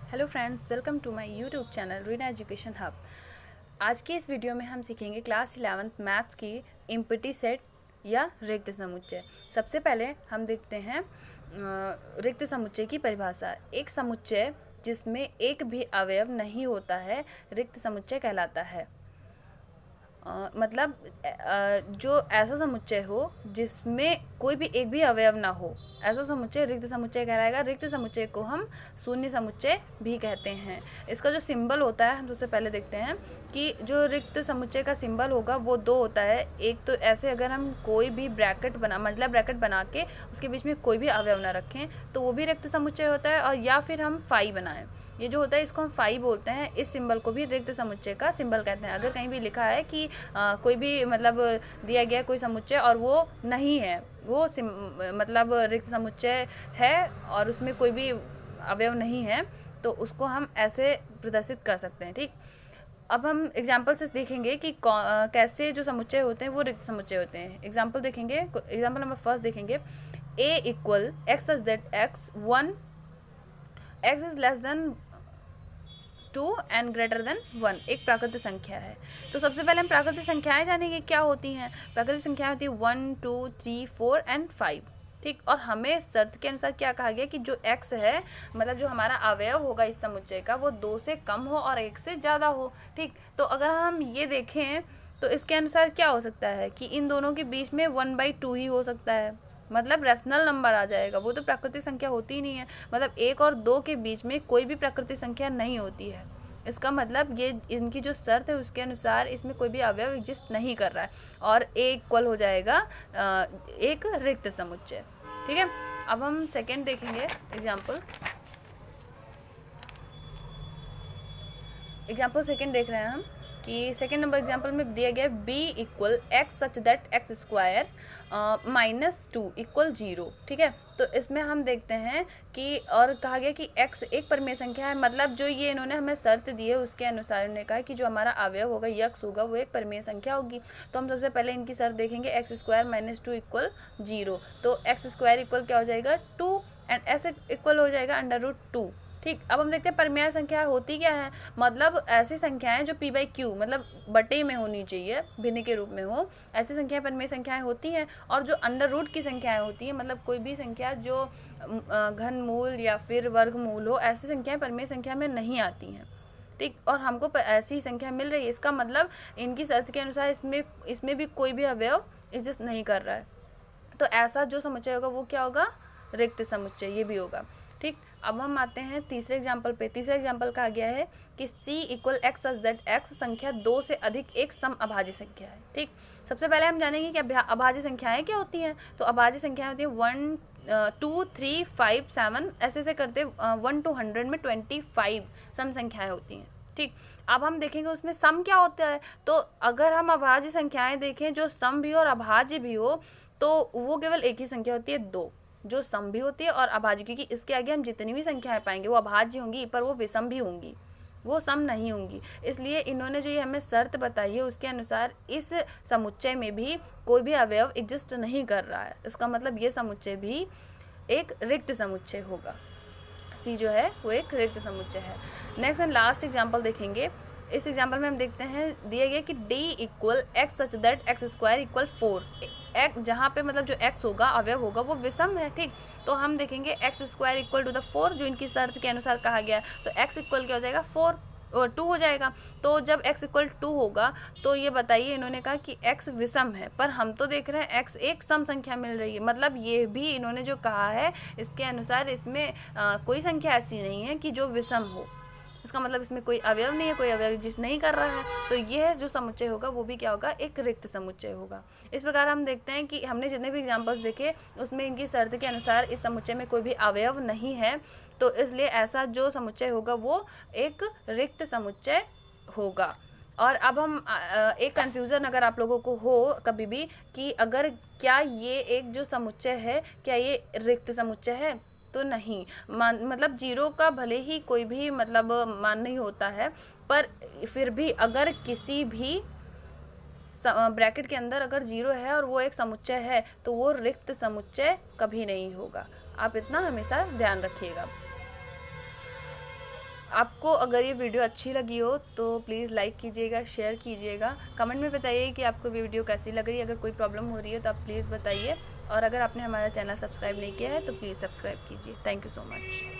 Hello friends, welcome to my YouTube channel Reena education hub. आज की इस वीडियो में हम सीखेंगे क्लास 11th मैथ्स की इम्पटी सेट या रिक्त समुच्चय। सबसे पहले हम देखते हैं रिक्त समुच्चय की परिभाषा। एक समुच्चय जिसमें एक भी अवयव नहीं होता है रिक्त समुच्चय कहलाता है। मतलब जो ऐसा समुच्चय हो जिसमें कोई भी एक भी अवयव ना हो, ऐसा समुच्चय रिक्त समुच्चय कहलाएगा। रिक्त समुच्चय को हम शून्य समुच्चय भी कहते हैं। इसका जो सिंबल होता है हम सबसे पहले देखते हैं कि जो रिक्त समुच्चय का सिंबल होगा वो दो होता है। एक तो ऐसे अगर हम कोई भी ब्रैकेट मंझला ब्रैकेट बना के उसके बीच में कोई भी अवयव ना रखें तो वो भी रिक्त समुच्चय होता है। और या फिर हम फाई बनाएं, ये जो होता है इसको हम फाई बोलते हैं। इस सिंबल को भी रिक्त समुच्चय का सिंबल कहते हैं। अगर कहीं भी लिखा है कि कोई भी मतलब दिया गया कोई समुच्चय और वो नहीं है, वो मतलब रिक्त समुच्चय है और उसमें कोई भी अवयव नहीं है, तो उसको हम ऐसे प्रदर्शित कर सकते हैं। ठीक, अब हम एग्जाम्पल से देखेंगे कि कैसे जो समुच्चय होते हैं वो रिक्त समुच्चय होते हैं। एग्जाम्पल देखेंगे। एग्जाम्पल नंबर फर्स्ट देखेंगे। a equal x such that x 1 x is less than 2 and greater than 1 एक प्राकृतिक संख्या है। तो सबसे पहले हम प्राकृतिक संख्याएं जानेंगे क्या होती हैं। प्राकृतिक संख्याएं होती है 1 2 3 4 एंड 5। ठीक, और हमें शर्त के अनुसार क्या कहा गया कि जो x है, मतलब जो हमारा अवयव होगा इस समुच्चय का, वो 2 से कम हो और 1 से ज़्यादा हो। ठीक, तो अगर हम ये देखें तो इसके अनुसार क्या हो सकता है कि इन दोनों के बीच में 1/2 ही हो सकता है, मतलब रैशनल नंबर आ जाएगा। वो तो प्राकृतिक संख्या होती ही नहीं है। मतलब 1 और 2 के बीच में कोई भी प्राकृतिक संख्या नहीं होती है। इसका मतलब ये इनकी जो शर्त है उसके अनुसार इसमें कोई भी अवयव एग्जिस्ट नहीं कर रहा है और a इक्वल हो जाएगा एक रिक्त समुच्चय। ठीक है, अब हम सेकंड देखेंगे। एग्जाम्पल सेकंड देख रहे हैं हम कि सेकेंड नंबर एग्जाम्पल में दिया गया b equal x such that x square -2 equal 0। ठीक है, तो इसमें हम देखते हैं कि और कहा गया कि x एक परिमेय संख्या है। मतलब जो ये इन्होंने हमें शर्त दी है उसके अनुसार इन्होंने कहा कि जो हमारा अवयव होगा यक्स होगा वो एक परिमेय संख्या होगी। तो हम सबसे पहले इनकी शर्त देखेंगे। एक्स स्क्वायर -2 इक्वल 0, तो एक्स स्क्वायर इक्वल क्या हो जाएगा 2 एंड एस इक्वल हो जाएगा √2। ठीक, अब हम देखते हैं परिमेय संख्या होती क्या है। मतलब ऐसी संख्याएं जो p/q मतलब बटे में होनी चाहिए, भिन्न के रूप में हो, ऐसी संख्याएं परिमेय संख्याएं होती हैं। और जो अंडर रूट की संख्याएं होती हैं, मतलब कोई भी संख्या जो घनमूल या फिर वर्गमूल हो, ऐसी संख्याएं परिमेय संख्या में नहीं आती हैं। ठीक, और हमको ऐसी संख्या मिल रही है, इसका मतलब इनकी शर्त के अनुसार इसमें भी कोई भी अवयव एग्जिस्ट नहीं कर रहा है। तो ऐसा जो समुच्चय होगा वो क्या होगा, रिक्त समुच्चय ये भी होगा। ठीक, अब हम आते हैं तीसरे एग्जाम्पल पे। तीसरे एग्जाम्पल कहा गया है कि c equal x such that x संख्या 2 से अधिक एक सम अभाज्य संख्या है। ठीक, सबसे पहले हम जानेंगे कि अभाज्य संख्याएं क्या होती हैं। तो अभाज्य संख्याएं होती है 1 2 3 5 7 ऐसे करते 1 to 100 में 25 सम संख्याएं होती हैं। ठीक, अब हम देखेंगे उसमें सम क्या होता है। तो अगर हम अभाज्य संख्याएं देखें जो सम भी हो और अभाज्य भी हो, तो वो केवल एक ही संख्या होती है 2, जो सम भी होती है और अभाज्य। क्योंकि इसके आगे हम जितनी भी संख्याएं पाएंगे वो अभाज्य होंगी, पर वो विषम भी होंगी, वो सम नहीं होंगी। इसलिए इन्होंने जो ये हमें शर्त बताई है उसके अनुसार इस समुच्चय में भी कोई भी अवयव एग्जिस्ट नहीं कर रहा है। इसका मतलब ये समुच्चय भी एक रिक्त समुच्चय होगा। सी जो है वो एक रिक्त समुच्चय है। नेक्स्ट एंड लास्ट एग्जाम्पल देखेंगे। इस एग्जाम्पल में हम देखते हैं दिया गया कि d equal x such that x square equal 4। X जहाँ पे मतलब जो x होगा अवयव होगा वो विषम है। ठीक, तो हम देखेंगे x square equal to the 4 जो इनकी शर्त के अनुसार कहा गया है। तो x इक्वल क्या हो जाएगा 2 हो जाएगा। तो जब x इक्वल 2 होगा तो ये बताइए, इन्होंने कहा कि x विषम है, पर हम तो देख रहे हैं x एक सम संख्या मिल रही है। मतलब ये भी इन्होंने जो कहा है इसके अनुसार इसमें कोई संख्या ऐसी नहीं है कि जो विषम हो। इसका मतलब इसमें कोई अवयव नहीं है, कोई अवयव एग्जिस्ट नहीं कर रहा है। तो यह जो समुच्चय होगा वो भी क्या होगा, एक रिक्त समुच्चय होगा। इस प्रकार हम देखते हैं कि हमने जितने भी एग्जांपल्स देखे उसमें इनकी शर्त के अनुसार इस समुच्चय में कोई भी अवयव नहीं है, तो इसलिए ऐसा जो समुच्चय होगा वो एक रिक्त समुच्चय होगा। और अब हम एक कन्फ्यूज़न अगर आप लोगों को हो कभी भी कि अगर क्या ये एक जो समुच्चय है क्या ये रिक्त समुच्चय है, तो नहीं। मतलब 0 का भले ही कोई भी मतलब मान नहीं होता है, पर फिर भी अगर किसी भी ब्रैकेट के अंदर अगर 0 है और वो एक समुच्चय है तो वो रिक्त समुच्चय कभी नहीं होगा। आप इतना हमेशा ध्यान रखिएगा। आपको अगर ये वीडियो अच्छी लगी हो तो प्लीज़ लाइक कीजिएगा, शेयर कीजिएगा, कमेंट में बताइए कि आपको वीडियो कैसी लग रही है। अगर कोई प्रॉब्लम हो रही है तो आप प्लीज़ बताइए, और अगर आपने हमारा चैनल सब्सक्राइब नहीं किया है तो प्लीज़ सब्सक्राइब कीजिए। Thank you so much.